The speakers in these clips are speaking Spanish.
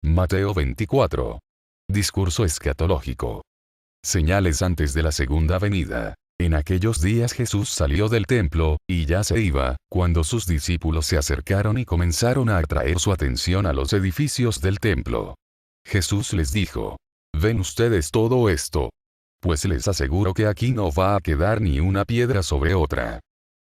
Mateo 24. Discurso escatológico. Señales antes de la segunda venida. En aquellos días Jesús salió del templo, y ya se iba, cuando sus discípulos se acercaron y comenzaron a atraer su atención a los edificios del templo. Jesús les dijo: ¿Ven ustedes todo esto? Pues les aseguro que aquí no va a quedar ni una piedra sobre otra.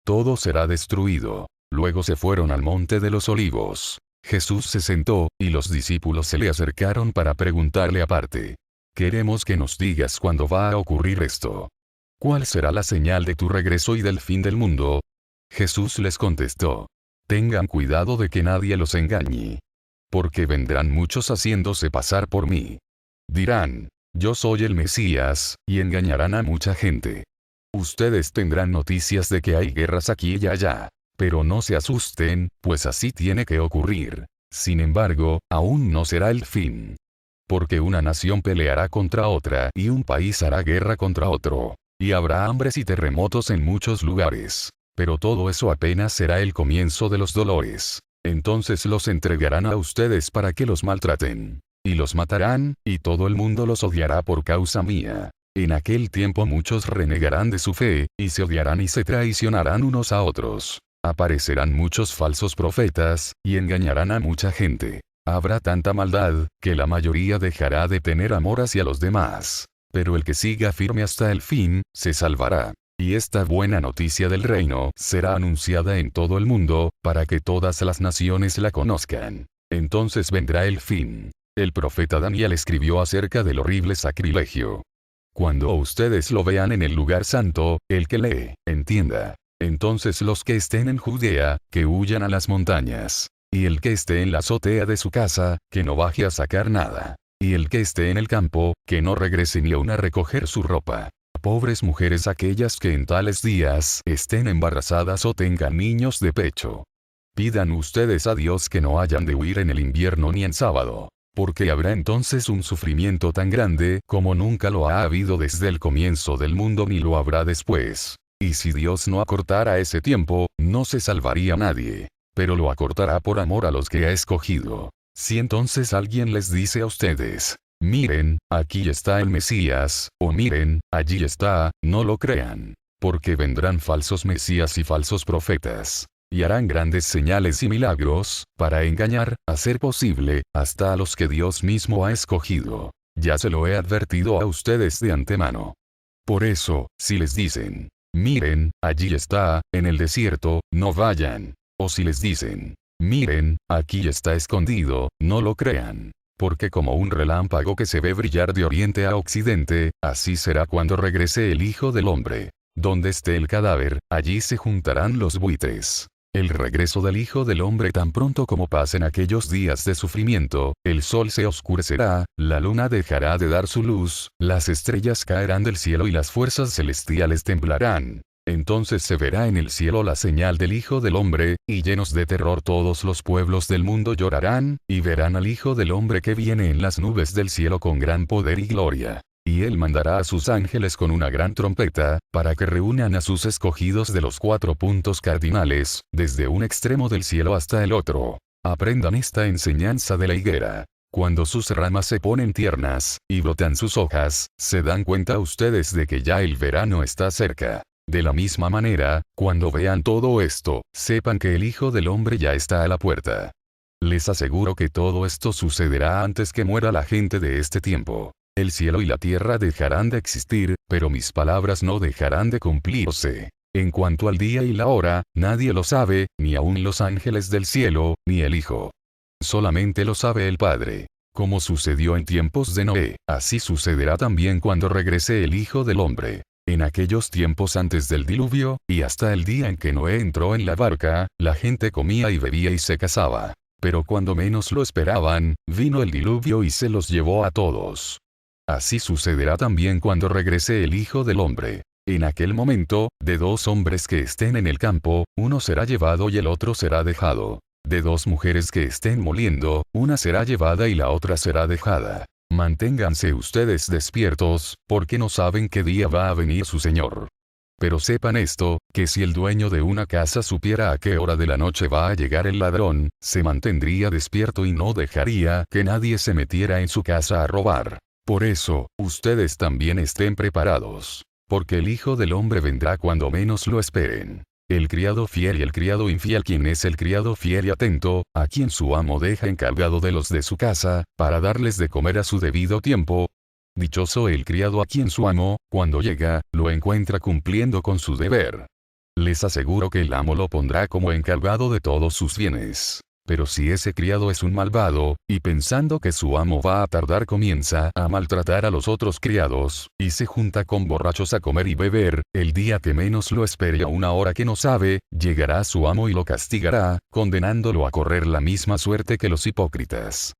Todo será destruido. Luego se fueron al monte de los olivos. Jesús se sentó, y los discípulos se le acercaron para preguntarle aparte: Queremos que nos digas cuándo va a ocurrir esto. ¿Cuál será la señal de tu regreso y del fin del mundo? Jesús les contestó: Tengan cuidado de que nadie los engañe. Porque vendrán muchos haciéndose pasar por mí. Dirán: Yo soy el Mesías, y engañarán a mucha gente. Ustedes tendrán noticias de que hay guerras aquí y allá. Pero no se asusten, pues así tiene que ocurrir. Sin embargo, aún no será el fin. Porque una nación peleará contra otra y un país hará guerra contra otro. Y habrá hambres y terremotos en muchos lugares. Pero todo eso apenas será el comienzo de los dolores. Entonces los entregarán a ustedes para que los maltraten. Y los matarán, y todo el mundo los odiará por causa mía. En aquel tiempo muchos renegarán de su fe, y se odiarán y se traicionarán unos a otros. Aparecerán muchos falsos profetas, y engañarán a mucha gente. Habrá tanta maldad, que la mayoría dejará de tener amor hacia los demás. Pero el que siga firme hasta el fin, se salvará. Y esta buena noticia del reino será anunciada en todo el mundo, para que todas las naciones la conozcan. Entonces vendrá el fin. El profeta Daniel escribió acerca del horrible sacrilegio. Cuando ustedes lo vean en el lugar santo, el que lee, entienda. Entonces los que estén en Judea, que huyan a las montañas. Y el que esté en la azotea de su casa, que no baje a sacar nada. Y el que esté en el campo, que no regrese ni aun a recoger su ropa. Pobres mujeres aquellas que en tales días estén embarazadas o tengan niños de pecho. Pidan ustedes a Dios que no hayan de huir en el invierno ni en sábado. Porque habrá entonces un sufrimiento tan grande como nunca lo ha habido desde el comienzo del mundo ni lo habrá después. Y si Dios no acortara ese tiempo, no se salvaría nadie. Pero lo acortará por amor a los que ha escogido. Si entonces alguien les dice a ustedes: Miren, aquí está el Mesías, o miren, allí está, no lo crean. Porque vendrán falsos mesías y falsos profetas. Y harán grandes señales y milagros, para engañar, a ser posible, hasta a los que Dios mismo ha escogido. Ya se lo he advertido a ustedes de antemano. Por eso, si les dicen: Miren, allí está, en el desierto, no vayan. O si les dicen: Miren, aquí está escondido, no lo crean. Porque como un relámpago que se ve brillar de oriente a occidente, así será cuando regrese el Hijo del Hombre. Donde esté el cadáver, allí se juntarán los buitres. El regreso del Hijo del Hombre tan pronto como pasen aquellos días de sufrimiento, el sol se oscurecerá, la luna dejará de dar su luz, las estrellas caerán del cielo y las fuerzas celestiales temblarán. Entonces se verá en el cielo la señal del Hijo del Hombre, y llenos de terror todos los pueblos del mundo llorarán, y verán al Hijo del Hombre que viene en las nubes del cielo con gran poder y gloria. Y él mandará a sus ángeles con una gran trompeta, para que reúnan a sus escogidos de los 4 puntos cardinales, desde un extremo del cielo hasta el otro. Aprendan esta enseñanza de la higuera. Cuando sus ramas se ponen tiernas, y brotan sus hojas, se dan cuenta ustedes de que ya el verano está cerca. De la misma manera, cuando vean todo esto, sepan que el Hijo del Hombre ya está a la puerta. Les aseguro que todo esto sucederá antes que muera la gente de este tiempo. El cielo y la tierra dejarán de existir, pero mis palabras no dejarán de cumplirse. En cuanto al día y la hora, nadie lo sabe, ni aun los ángeles del cielo, ni el Hijo. Solamente lo sabe el Padre. Como sucedió en tiempos de Noé, así sucederá también cuando regrese el Hijo del Hombre. En aquellos tiempos antes del diluvio, y hasta el día en que Noé entró en la barca, la gente comía y bebía y se casaba. Pero cuando menos lo esperaban, vino el diluvio y se los llevó a todos. Así sucederá también cuando regrese el Hijo del Hombre. En aquel momento, de 2 hombres que estén en el campo, uno será llevado y el otro será dejado. De 2 mujeres que estén moliendo, una será llevada y la otra será dejada. Manténganse ustedes despiertos, porque no saben qué día va a venir su Señor. Pero sepan esto, que si el dueño de una casa supiera a qué hora de la noche va a llegar el ladrón, se mantendría despierto y no dejaría que nadie se metiera en su casa a robar. Por eso, ustedes también estén preparados. Porque el Hijo del Hombre vendrá cuando menos lo esperen. El criado fiel y el criado infiel. ¿Quién es el criado fiel y atento, a quien su amo deja encargado de los de su casa, para darles de comer a su debido tiempo? Dichoso el criado a quien su amo, cuando llega, lo encuentra cumpliendo con su deber. Les aseguro que el amo lo pondrá como encargado de todos sus bienes. Pero si ese criado es un malvado, y pensando que su amo va a tardar comienza a maltratar a los otros criados, y se junta con borrachos a comer y beber, el día que menos lo espere a una hora que no sabe, llegará su amo y lo castigará, condenándolo a correr la misma suerte que los hipócritas.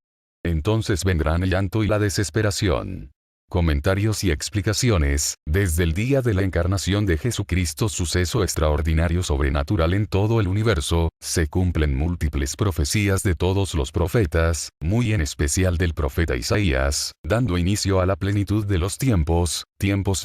Entonces vendrán el llanto y la desesperación. Comentarios y explicaciones. Desde el día de la encarnación de Jesucristo, suceso extraordinario sobrenatural en todo el universo, se cumplen múltiples profecías de todos los profetas, muy en especial del profeta Isaías, dando inicio a la plenitud de los tiempos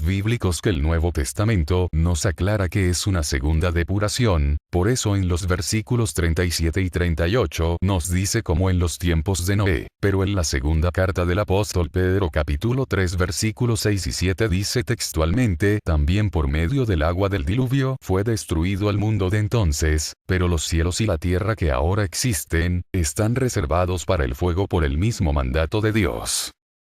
bíblicos que el Nuevo Testamento nos aclara que es una segunda depuración. Por eso en los versículos 37 y 38 nos dice como en los tiempos de Noé, pero en la segunda carta del apóstol Pedro capítulo 3 versículos 6 y 7 dice textualmente: también por medio del agua del diluvio fue destruido el mundo de entonces, pero los cielos y la tierra que ahora existen, están reservados para el fuego por el mismo mandato de Dios.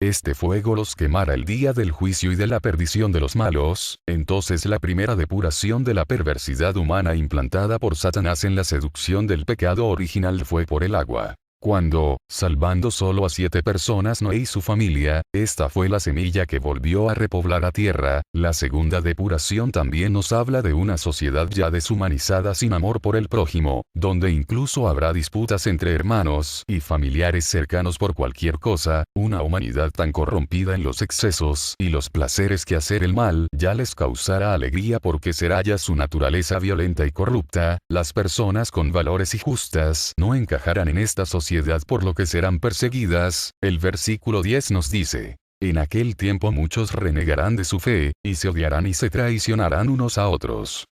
Este fuego los quemará el día del juicio y de la perdición de los malos. Entonces la primera depuración de la perversidad humana implantada por Satanás en la seducción del pecado original fue por el agua. Cuando, salvando solo a 7 personas Noé y su familia, esta fue la semilla que volvió a repoblar la tierra. La segunda depuración también nos habla de una sociedad ya deshumanizada sin amor por el prójimo, donde incluso habrá disputas entre hermanos y familiares cercanos por cualquier cosa, una humanidad tan corrompida en los excesos y los placeres que hacer el mal ya les causará alegría porque será ya su naturaleza violenta y corrupta. Las personas con valores y justas no encajarán en esta sociedad, por lo que serán perseguidas. El versículo 10 nos dice: en aquel tiempo muchos renegarán de su fe, y se odiarán y se traicionarán unos a otros.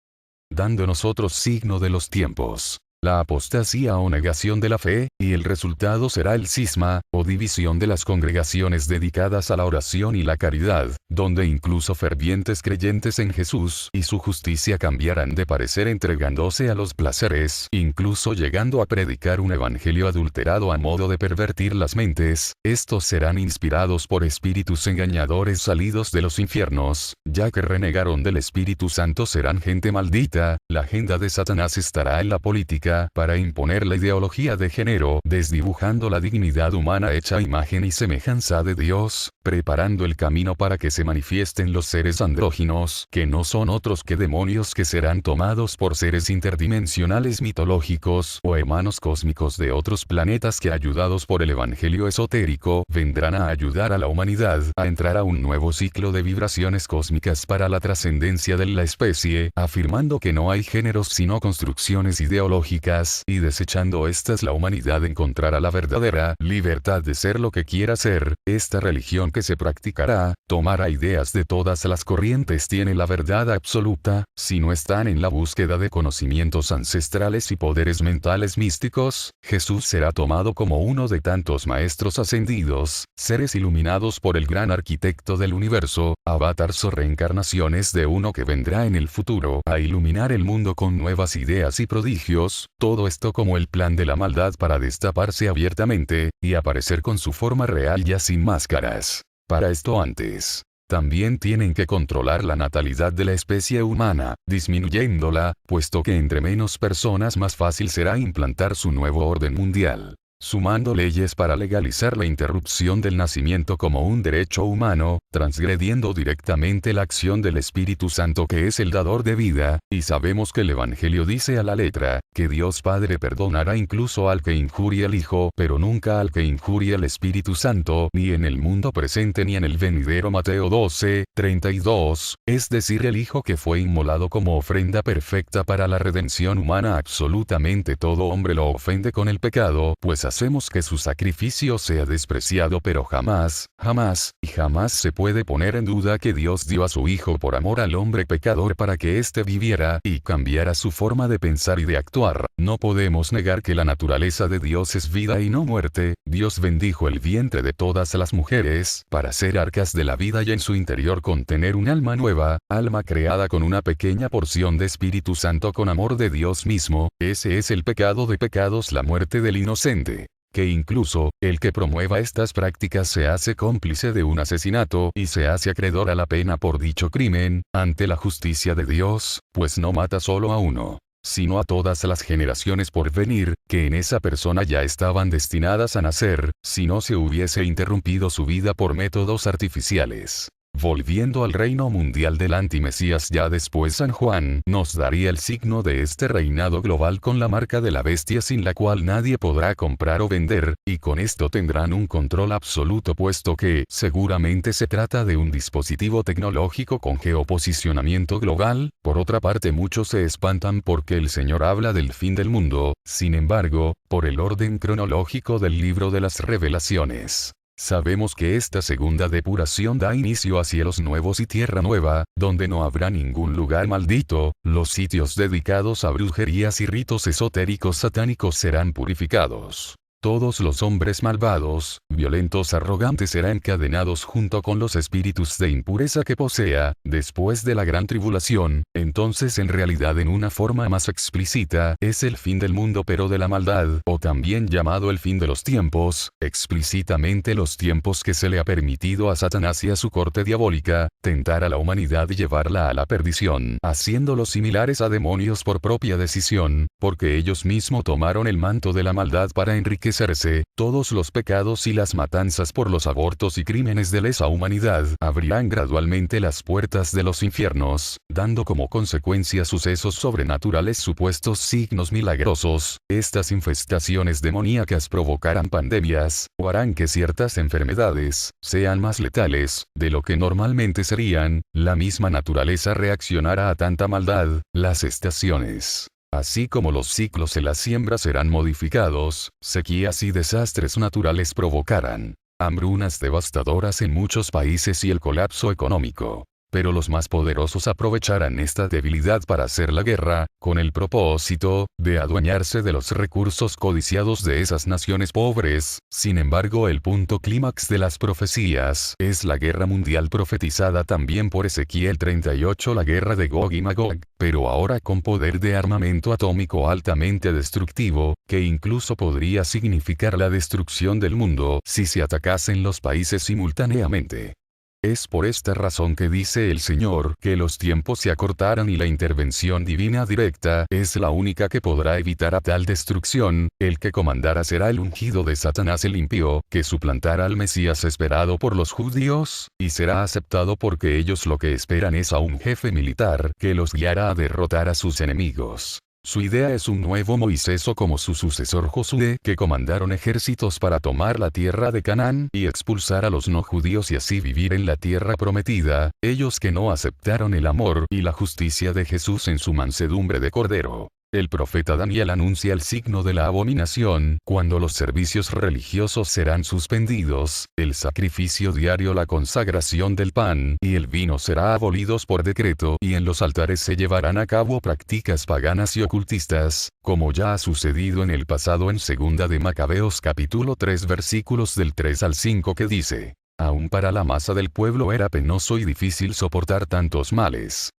Dándonos otro signo de los tiempos. La apostasía o negación de la fe, y el resultado será el cisma, o división de las congregaciones dedicadas a la oración y la caridad, donde incluso fervientes creyentes en Jesús y su justicia cambiarán de parecer entregándose a los placeres, incluso llegando a predicar un evangelio adulterado a modo de pervertir las mentes. Estos serán inspirados por espíritus engañadores salidos de los infiernos, ya que renegaron del Espíritu Santo. Serán gente maldita. La agenda de Satanás estará en la política, para imponer la ideología de género, desdibujando la dignidad humana hecha a imagen y semejanza de Dios, preparando el camino para que se manifiesten los seres andróginos, que no son otros que demonios que serán tomados por seres interdimensionales mitológicos o hermanos cósmicos de otros planetas que, ayudados por el evangelio esotérico, vendrán a ayudar a la humanidad a entrar a un nuevo ciclo de vibraciones cósmicas para la trascendencia de la especie, afirmando que no hay géneros sino construcciones ideológicas, y desechando estas la humanidad encontrará la verdadera libertad de ser lo que quiera ser. Esta religión que se practicará, tomará ideas de todas las corrientes, tiene la verdad absoluta. Si no están en la búsqueda de conocimientos ancestrales y poderes mentales místicos, Jesús será tomado como uno de tantos maestros ascendidos, seres iluminados por el gran arquitecto del universo, avatars o reencarnaciones de uno que vendrá en el futuro a iluminar el mundo con nuevas ideas y prodigios. Todo esto como el plan de la maldad para destaparse abiertamente, y aparecer con su forma real ya sin máscaras. Para esto antes, también tienen que controlar la natalidad de la especie humana, disminuyéndola, puesto que entre menos personas más fácil será implantar su nuevo orden mundial. Sumando leyes para legalizar la interrupción del nacimiento como un derecho humano, transgrediendo directamente la acción del Espíritu Santo que es el dador de vida, y sabemos que el Evangelio dice a la letra, que Dios Padre perdonará incluso al que injurie al Hijo, pero nunca al que injurie al Espíritu Santo, ni en el mundo presente ni en el venidero. Mateo 12:32, es decir, el Hijo que fue inmolado como ofrenda perfecta para la redención humana. Absolutamente todo hombre lo ofende con el pecado, pues hacemos que su sacrificio sea despreciado, pero jamás, jamás, y jamás se puede poner en duda que Dios dio a su Hijo por amor al hombre pecador para que éste viviera y cambiara su forma de pensar y de actuar. No podemos negar que la naturaleza de Dios es vida y no muerte. Dios bendijo el vientre de todas las mujeres para ser arcas de la vida y en su interior contener un alma nueva, alma creada con una pequeña porción de Espíritu Santo con amor de Dios mismo. Ese es el pecado de pecados, la muerte del inocente. Que incluso, el que promueva estas prácticas se hace cómplice de un asesinato y se hace acreedor a la pena por dicho crimen, ante la justicia de Dios, pues no mata solo a uno, sino a todas las generaciones por venir, que en esa persona ya estaban destinadas a nacer, si no se hubiese interrumpido su vida por métodos artificiales. Volviendo al reino mundial del antimesías, ya después San Juan nos daría el signo de este reinado global con la marca de la bestia, sin la cual nadie podrá comprar o vender, y con esto tendrán un control absoluto, puesto que seguramente se trata de un dispositivo tecnológico con geoposicionamiento global. Por otra parte, muchos se espantan porque el Señor habla del fin del mundo, sin embargo, por el orden cronológico del libro de las Revelaciones. Sabemos que esta segunda depuración da inicio a cielos nuevos y tierra nueva, donde no habrá ningún lugar maldito. Los sitios dedicados a brujerías y ritos esotéricos satánicos serán purificados. Todos los hombres malvados, violentos, arrogantes serán encadenados junto con los espíritus de impureza que posea, después de la gran tribulación. Entonces, en realidad, en una forma más explícita, es el fin del mundo, pero de la maldad, o también llamado el fin de los tiempos, explícitamente los tiempos que se le ha permitido a Satanás y a su corte diabólica tentar a la humanidad y llevarla a la perdición, haciéndolos similares a demonios por propia decisión, porque ellos mismos tomaron el manto de la maldad para enriquecerse. Todos los pecados y las matanzas por los abortos y crímenes de lesa humanidad abrirán gradualmente las puertas de los infiernos, dando como consecuencia sucesos sobrenaturales, supuestos signos milagrosos. Estas infestaciones demoníacas provocarán pandemias, o harán que ciertas enfermedades sean más letales de lo que normalmente serían. La misma naturaleza reaccionará a tanta maldad. Las estaciones, así como los ciclos en la siembra, serán modificados. Sequías y desastres naturales provocarán hambrunas devastadoras en muchos países y el colapso económico. Pero los más poderosos aprovecharán esta debilidad para hacer la guerra, con el propósito de adueñarse de los recursos codiciados de esas naciones pobres. Sin embargo, el punto clímax de las profecías es la guerra mundial profetizada también por Ezequiel 38, la guerra de Gog y Magog, pero ahora con poder de armamento atómico altamente destructivo, que incluso podría significar la destrucción del mundo si se atacasen los países simultáneamente. Es por esta razón que dice el Señor que los tiempos se acortarán y la intervención divina directa es la única que podrá evitar a tal destrucción. El que comandará será el ungido de Satanás, el impío, que suplantará al Mesías esperado por los judíos, y será aceptado porque ellos lo que esperan es a un jefe militar que los guiará a derrotar a sus enemigos. Su idea es un nuevo Moisés o como su sucesor Josué, que comandaron ejércitos para tomar la tierra de Canaán y expulsar a los no judíos y así vivir en la tierra prometida, ellos que no aceptaron el amor y la justicia de Jesús en su mansedumbre de cordero. El profeta Daniel anuncia el signo de la abominación, cuando los servicios religiosos serán suspendidos, el sacrificio diario, la consagración del pan y el vino será abolidos por decreto, y en los altares se llevarán a cabo prácticas paganas y ocultistas, como ya ha sucedido en el pasado en 2 de Macabeos capítulo 3 versículos del 3 al 5, que dice: aún para la masa del pueblo era penoso y difícil soportar tantos males.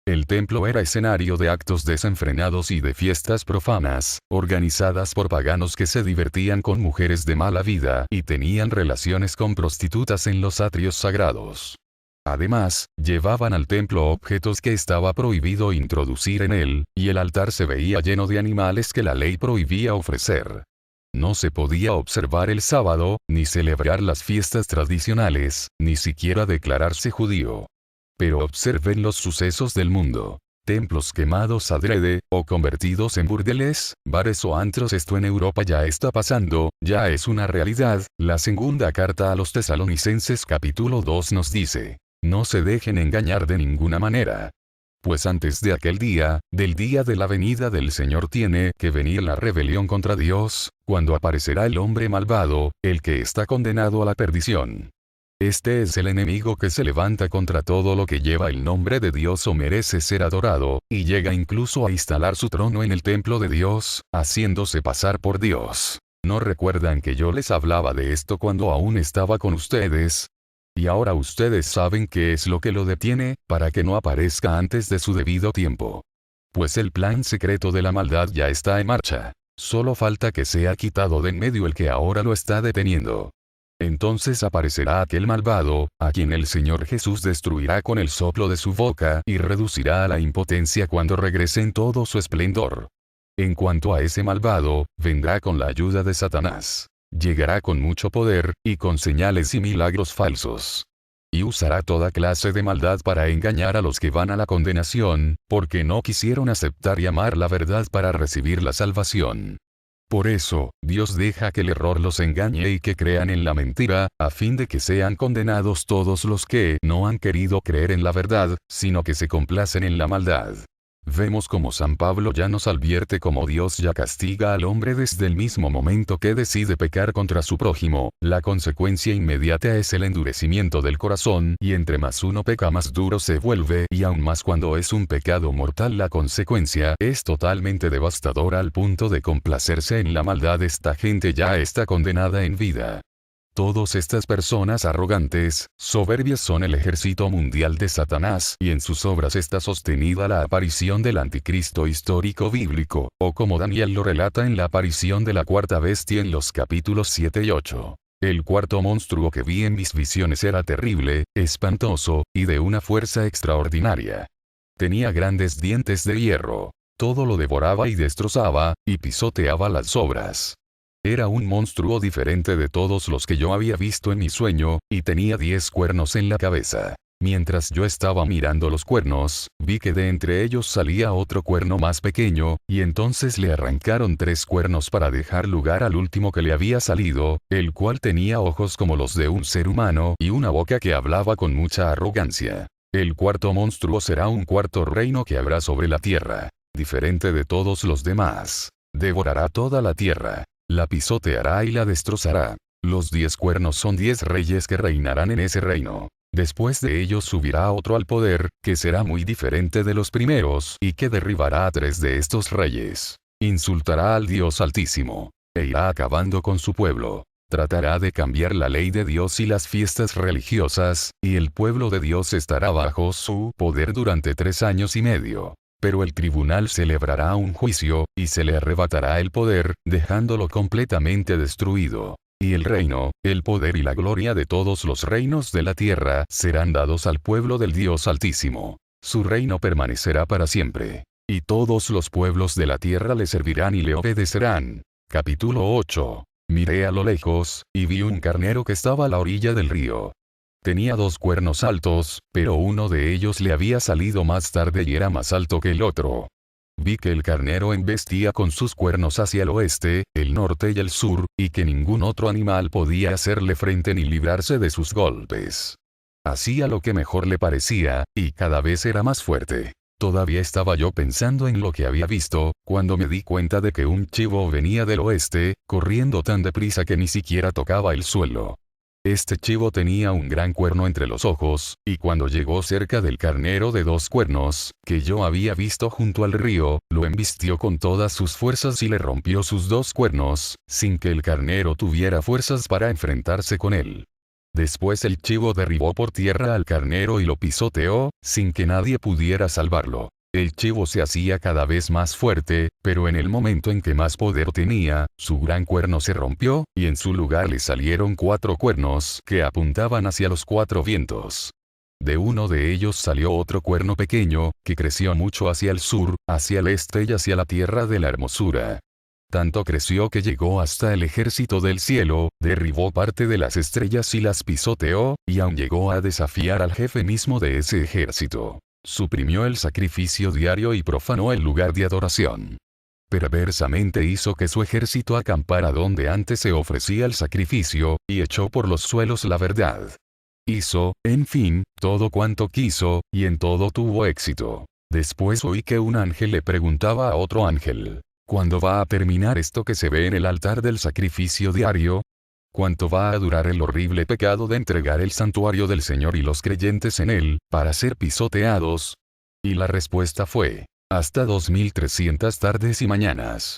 El templo era escenario de actos desenfrenados y de fiestas profanas, organizadas por paganos que se divertían con mujeres de mala vida y tenían relaciones con prostitutas en los atrios sagrados. Además, llevaban al templo objetos que estaba prohibido introducir en él, y el altar se veía lleno de animales que la ley prohibía ofrecer. No se podía observar el sábado, ni celebrar las fiestas tradicionales, ni siquiera declararse judío. Pero observen los sucesos del mundo. Templos quemados adrede, o convertidos en burdeles, bares o antros. Esto en Europa ya está pasando, ya es una realidad. La segunda carta a los Tesalonicenses capítulo 2 nos dice: no se dejen engañar de ninguna manera. Pues antes de aquel día, del día de la venida del Señor, tiene que venir la rebelión contra Dios, cuando aparecerá el hombre malvado, el que está condenado a la perdición. Este es el enemigo que se levanta contra todo lo que lleva el nombre de Dios o merece ser adorado, y llega incluso a instalar su trono en el templo de Dios, haciéndose pasar por Dios. ¿No recuerdan que yo les hablaba de esto cuando aún estaba con ustedes? Y ahora ustedes saben qué es lo que lo detiene, para que no aparezca antes de su debido tiempo. Pues el plan secreto de la maldad ya está en marcha. Solo falta que sea quitado de en medio el que ahora lo está deteniendo. Entonces aparecerá aquel malvado, a quien el Señor Jesús destruirá con el soplo de su boca y reducirá a la impotencia cuando regrese en todo su esplendor. En cuanto a ese malvado, vendrá con la ayuda de Satanás. Llegará con mucho poder, y con señales y milagros falsos. Y usará toda clase de maldad para engañar a los que van a la condenación, porque no quisieron aceptar y amar la verdad para recibir la salvación. Por eso, Dios deja que el error los engañe y que crean en la mentira, a fin de que sean condenados todos los que no han querido creer en la verdad, sino que se complacen en la maldad. Vemos como San Pablo ya nos advierte cómo Dios ya castiga al hombre desde el mismo momento que decide pecar contra su prójimo. La consecuencia inmediata es el endurecimiento del corazón, y entre más uno peca más duro se vuelve, y aún más cuando es un pecado mortal. La consecuencia es totalmente devastadora al punto de complacerse en la maldad. Esta gente ya está condenada en vida. Todas estas personas arrogantes, soberbias son el ejército mundial de Satanás, y en sus obras está sostenida la aparición del anticristo histórico bíblico, o como Daniel lo relata en la aparición de la cuarta bestia en los capítulos 7 y 8. El cuarto monstruo que vi en mis visiones era terrible, espantoso, y de una fuerza extraordinaria. Tenía grandes dientes de hierro. Todo lo devoraba y destrozaba, y pisoteaba las obras. Era un monstruo diferente de todos los que yo había visto en mi sueño, y tenía 10 cuernos en la cabeza. Mientras yo estaba mirando los cuernos, vi que de entre ellos salía otro cuerno más pequeño, y entonces le arrancaron 3 cuernos para dejar lugar al último que le había salido, el cual tenía ojos como los de un ser humano y una boca que hablaba con mucha arrogancia. El cuarto monstruo será un cuarto reino que habrá sobre la tierra, diferente de todos los demás. Devorará toda la tierra. La pisoteará y la destrozará. Los 10 cuernos son 10 reyes que reinarán en ese reino. Después de ellos subirá otro al poder, que será muy diferente de los primeros, y que derribará a 3 de estos reyes. Insultará al Dios Altísimo. E irá acabando con su pueblo. Tratará de cambiar la ley de Dios y las fiestas religiosas, y el pueblo de Dios estará bajo su poder durante 3 años y medio. Pero el tribunal celebrará un juicio, y se le arrebatará el poder, dejándolo completamente destruido. Y el reino, el poder y la gloria de todos los reinos de la tierra serán dados al pueblo del Dios Altísimo. Su reino permanecerá para siempre. Y todos los pueblos de la tierra le servirán y le obedecerán. Capítulo 8. Miré a lo lejos, y vi un carnero que estaba a la orilla del río. Tenía 2 cuernos altos, pero uno de ellos le había salido más tarde y era más alto que el otro. Vi que el carnero embestía con sus cuernos hacia el oeste, el norte y el sur, y que ningún otro animal podía hacerle frente ni librarse de sus golpes. Hacía lo que mejor le parecía, y cada vez era más fuerte. Todavía estaba yo pensando en lo que había visto, cuando me di cuenta de que un chivo venía del oeste, corriendo tan deprisa que ni siquiera tocaba el suelo. Este chivo tenía un gran cuerno entre los ojos, y cuando llegó cerca del carnero de 2 cuernos, que yo había visto junto al río, lo embistió con todas sus fuerzas y le rompió sus 2 cuernos, sin que el carnero tuviera fuerzas para enfrentarse con él. Después el chivo derribó por tierra al carnero y lo pisoteó, sin que nadie pudiera salvarlo. El chivo se hacía cada vez más fuerte, pero en el momento en que más poder tenía, su gran cuerno se rompió, y en su lugar le salieron 4 cuernos que apuntaban hacia los 4 vientos. De uno de ellos salió otro cuerno pequeño, que creció mucho hacia el sur, hacia el este y hacia la tierra de la hermosura. Tanto creció que llegó hasta el ejército del cielo, derribó parte de las estrellas y las pisoteó, y aún llegó a desafiar al jefe mismo de ese ejército. suprimió el sacrificio diario y profanó el lugar de adoración. Perversamente hizo que su ejército acampara donde antes se ofrecía el sacrificio, y echó por los suelos la verdad. Hizo, en fin, todo cuanto quiso, y en todo tuvo éxito. Después oí que un ángel le preguntaba a otro ángel: ¿cuándo va a terminar esto que se ve en el altar del sacrificio diario? ¿Cuánto va a durar el horrible pecado de entregar el santuario del Señor y los creyentes en él, para ser pisoteados? Y la respuesta fue: hasta 2300 tardes y mañanas.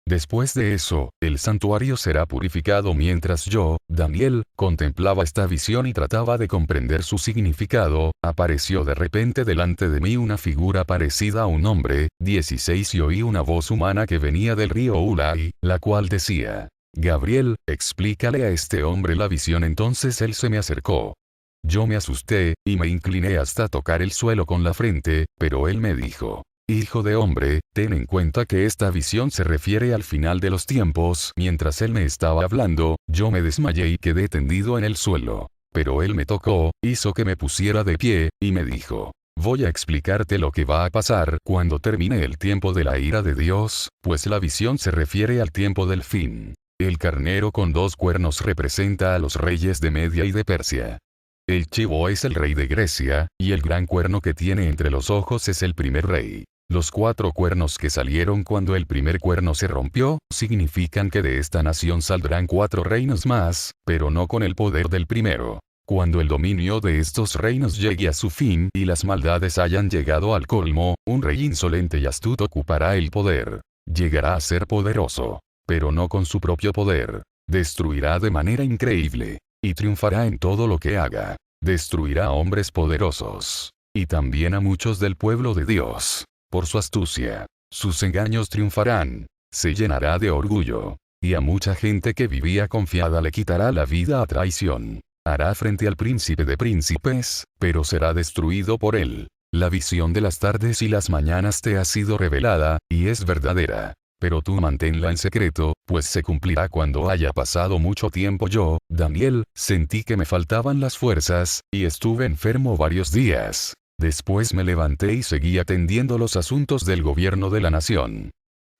Después de eso, el santuario será purificado. Mientras yo, Daniel, contemplaba esta visión y trataba de comprender su significado, apareció de repente delante de mí una figura parecida a un hombre. 16 Y oí una voz humana que venía del río Ulai, la cual decía: Gabriel, explícale a este hombre la visión. Entonces él se me acercó. Yo me asusté, y me incliné hasta tocar el suelo con la frente, pero él me dijo: Hijo de hombre, ten en cuenta que esta visión se refiere al final de los tiempos. Mientras él me estaba hablando, yo me desmayé y quedé tendido en el suelo. Pero él me tocó, hizo que me pusiera de pie, y me dijo: voy a explicarte lo que va a pasar cuando termine el tiempo de la ira de Dios, pues la visión se refiere al tiempo del fin. El carnero con 2 cuernos representa a los reyes de Media y de Persia. El chivo es el rey de Grecia, y el gran cuerno que tiene entre los ojos es el primer rey. Los 4 cuernos que salieron cuando el primer cuerno se rompió, significan que de esta nación saldrán 4 reinos más, pero no con el poder del primero. Cuando el dominio de estos reinos llegue a su fin y las maldades hayan llegado al colmo, un rey insolente y astuto ocupará el poder. Llegará a ser poderoso, pero no con su propio poder. Destruirá de manera increíble, y triunfará en todo lo que haga. Destruirá a hombres poderosos, y también a muchos del pueblo de Dios. Por su astucia, sus engaños triunfarán. Se llenará de orgullo, y a mucha gente que vivía confiada le quitará la vida a traición. Hará frente al príncipe de príncipes, pero será destruido por él. La visión de las tardes y las mañanas te ha sido revelada, y es verdadera. Pero tú manténla en secreto, pues se cumplirá cuando haya pasado mucho tiempo. Yo, Daniel, sentí que me faltaban las fuerzas, y estuve enfermo varios días. Después me levanté y seguí atendiendo los asuntos del gobierno de la nación.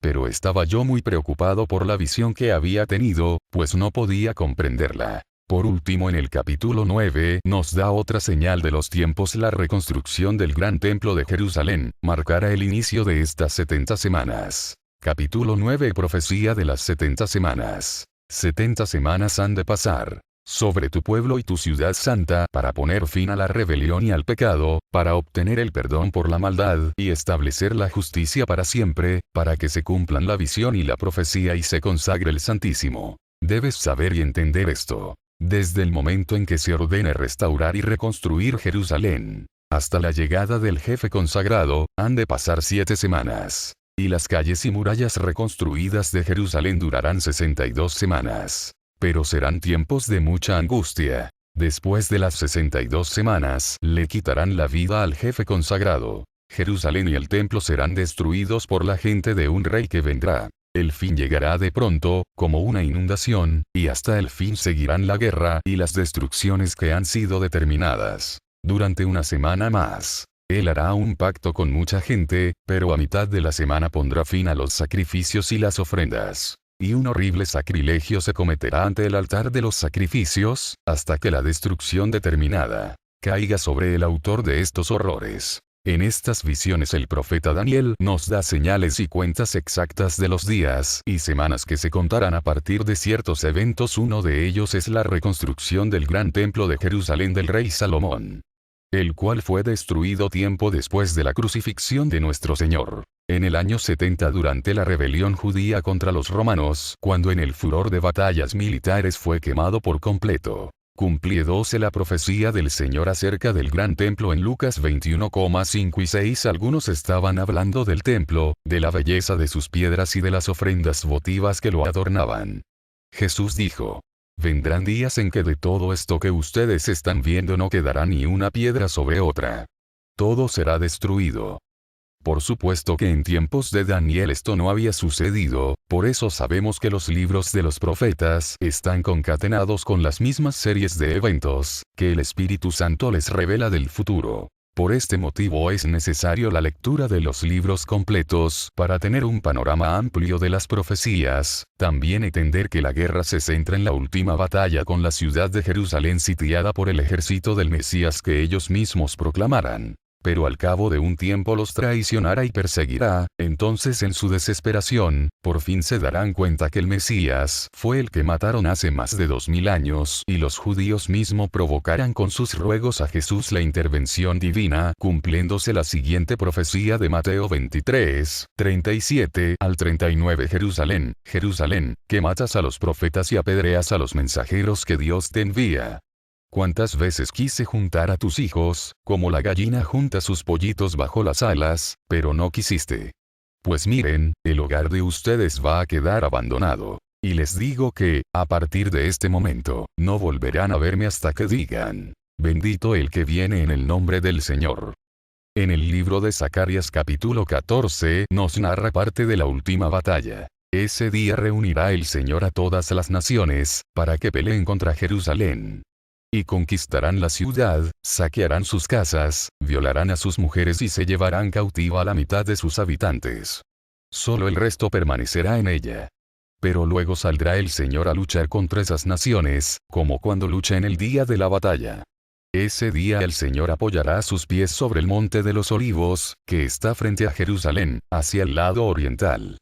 Pero estaba yo muy preocupado por la visión que había tenido, pues no podía comprenderla. Por último, en el capítulo 9 nos da otra señal de los tiempos. La reconstrucción del gran templo de Jerusalén marcará el inicio de estas 70 semanas. Capítulo 9. Profecía de las 70 semanas. 70 semanas han de pasar sobre tu pueblo y tu ciudad santa para poner fin a la rebelión y al pecado, para obtener el perdón por la maldad y establecer la justicia para siempre, para que se cumplan la visión y la profecía y se consagre el Santísimo. Debes saber y entender esto. Desde el momento en que se ordene restaurar y reconstruir Jerusalén, hasta la llegada del jefe consagrado, han de pasar 7 semanas. Y las calles y murallas reconstruidas de Jerusalén durarán 62 semanas. Pero serán tiempos de mucha angustia. Después de las 62 semanas, le quitarán la vida al jefe consagrado. Jerusalén y el templo serán destruidos por la gente de un rey que vendrá. El fin llegará de pronto, como una inundación, y hasta el fin seguirán la guerra y las destrucciones que han sido determinadas. Durante una semana más, él hará un pacto con mucha gente, pero a mitad de la semana pondrá fin a los sacrificios y las ofrendas. Y un horrible sacrilegio se cometerá ante el altar de los sacrificios, hasta que la destrucción determinada caiga sobre el autor de estos horrores. En estas visiones el profeta Daniel nos da señales y cuentas exactas de los días y semanas que se contarán a partir de ciertos eventos. Uno de ellos es la reconstrucción del gran templo de Jerusalén del rey Salomón, el cual fue destruido tiempo después de la crucifixión de nuestro Señor. En el año 70 durante la rebelión judía contra los romanos, cuando en el furor de batallas militares fue quemado por completo. Cumpliéndose la profecía del Señor acerca del gran templo en Lucas 21,5 y 6. Algunos estaban hablando del templo, de la belleza de sus piedras y de las ofrendas votivas que lo adornaban. Jesús dijo: vendrán días en que de todo esto que ustedes están viendo no quedará ni una piedra sobre otra. Todo será destruido. Por supuesto que en tiempos de Daniel esto no había sucedido, por eso sabemos que los libros de los profetas están concatenados con las mismas series de eventos que el Espíritu Santo les revela del futuro. Por este motivo es necesario la lectura de los libros completos para tener un panorama amplio de las profecías, también entender que la guerra se centra en la última batalla con la ciudad de Jerusalén sitiada por el ejército del Mesías que ellos mismos proclamaran. Pero al cabo de un tiempo los traicionará y perseguirá, entonces en su desesperación, por fin se darán cuenta que el Mesías fue el que mataron hace más de 2000 años y los judíos mismos provocarán con sus ruegos a Jesús la intervención divina, cumpliéndose la siguiente profecía de Mateo 23, 37 al 39. Jerusalén, Jerusalén, que matas a los profetas y apedreas a los mensajeros que Dios te envía. ¿Cuántas veces quise juntar a tus hijos, como la gallina junta sus pollitos bajo las alas, pero no quisiste? Pues miren, el hogar de ustedes va a quedar abandonado. Y les digo que, a partir de este momento, no volverán a verme hasta que digan, bendito el que viene en el nombre del Señor. En el libro de Zacarías capítulo 14 nos narra parte de la última batalla. Ese día reunirá el Señor a todas las naciones, para que peleen contra Jerusalén. Y conquistarán la ciudad, saquearán sus casas, violarán a sus mujeres y se llevarán cautiva a la mitad de sus habitantes. Solo el resto permanecerá en ella. Pero luego saldrá el Señor a luchar contra esas naciones, como cuando lucha en el día de la batalla. Ese día el Señor apoyará sus pies sobre el monte de los olivos, que está frente a Jerusalén, hacia el lado oriental.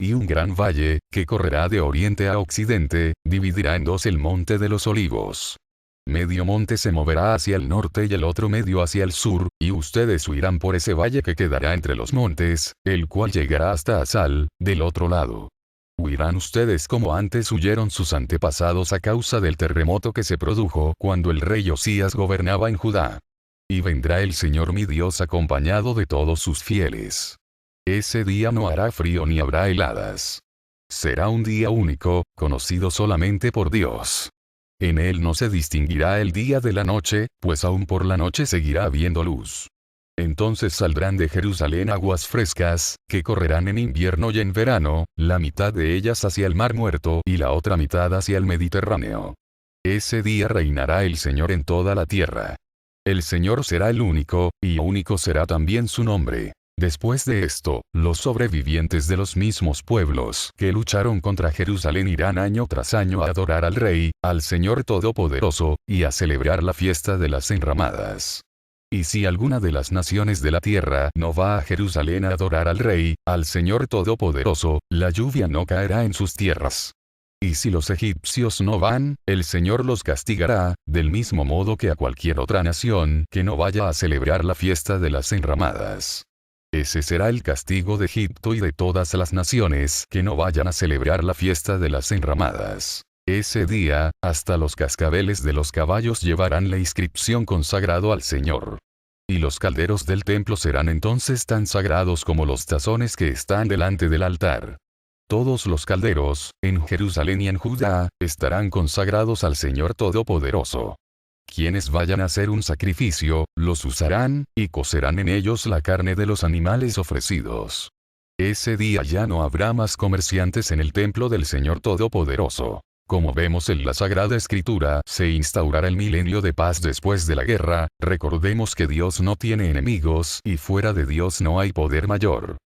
Y un gran valle, que correrá de oriente a occidente, dividirá en dos el monte de los olivos. Medio monte se moverá hacia el norte y el otro medio hacia el sur, y ustedes huirán por ese valle que quedará entre los montes, el cual llegará hasta Asal, del otro lado. Huirán ustedes como antes huyeron sus antepasados a causa del terremoto que se produjo cuando el rey Josías gobernaba en Judá. Y vendrá el Señor mi Dios acompañado de todos sus fieles. Ese día no hará frío ni habrá heladas. Será un día único, conocido solamente por Dios. En él no se distinguirá el día de la noche, pues aún por la noche seguirá habiendo luz. Entonces saldrán de Jerusalén aguas frescas, que correrán en invierno y en verano, la mitad de ellas hacia el mar muerto y la otra mitad hacia el Mediterráneo. Ese día reinará el Señor en toda la tierra. El Señor será el único, y único será también su nombre. Después de esto, los sobrevivientes de los mismos pueblos que lucharon contra Jerusalén irán año tras año a adorar al Rey, al Señor Todopoderoso, y a celebrar la fiesta de las enramadas. Y si alguna de las naciones de la tierra no va a Jerusalén a adorar al Rey, al Señor Todopoderoso, la lluvia no caerá en sus tierras. Y si los egipcios no van, el Señor los castigará, del mismo modo que a cualquier otra nación que no vaya a celebrar la fiesta de las enramadas. Ese será el castigo de Egipto y de todas las naciones que no vayan a celebrar la fiesta de las enramadas. Ese día, hasta los cascabeles de los caballos llevarán la inscripción consagrado al Señor. Y los calderos del templo serán entonces tan sagrados como los tazones que están delante del altar. Todos los calderos, en Jerusalén y en Judá, estarán consagrados al Señor Todopoderoso. Quienes vayan a hacer un sacrificio, los usarán, y cocerán en ellos la carne de los animales ofrecidos. Ese día ya no habrá más comerciantes en el templo del Señor Todopoderoso. Como vemos en la Sagrada Escritura, se instaurará el milenio de paz después de la guerra. Recordemos que Dios no tiene enemigos, y fuera de Dios no hay poder mayor.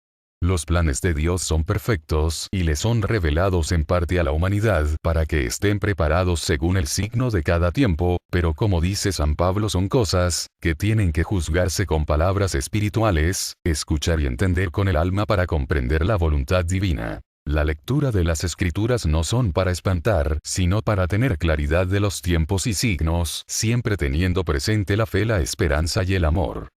Los planes de Dios son perfectos y le son revelados en parte a la humanidad para que estén preparados según el signo de cada tiempo, pero como dice San Pablo son cosas que tienen que juzgarse con palabras espirituales, escuchar y entender con el alma para comprender la voluntad divina. La lectura de las Escrituras no son para espantar, sino para tener claridad de los tiempos y signos, siempre teniendo presente la fe, la esperanza y el amor.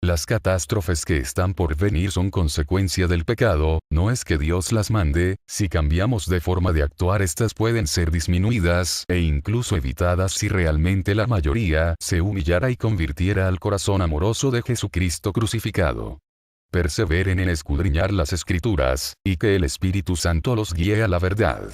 Las catástrofes que están por venir son consecuencia del pecado, no es que Dios las mande. Si cambiamos de forma de actuar, estas pueden ser disminuidas e incluso evitadas si realmente la mayoría se humillara y convirtiera al corazón amoroso de Jesucristo crucificado. Perseveren en escudriñar las Escrituras, y que el Espíritu Santo los guíe a la verdad.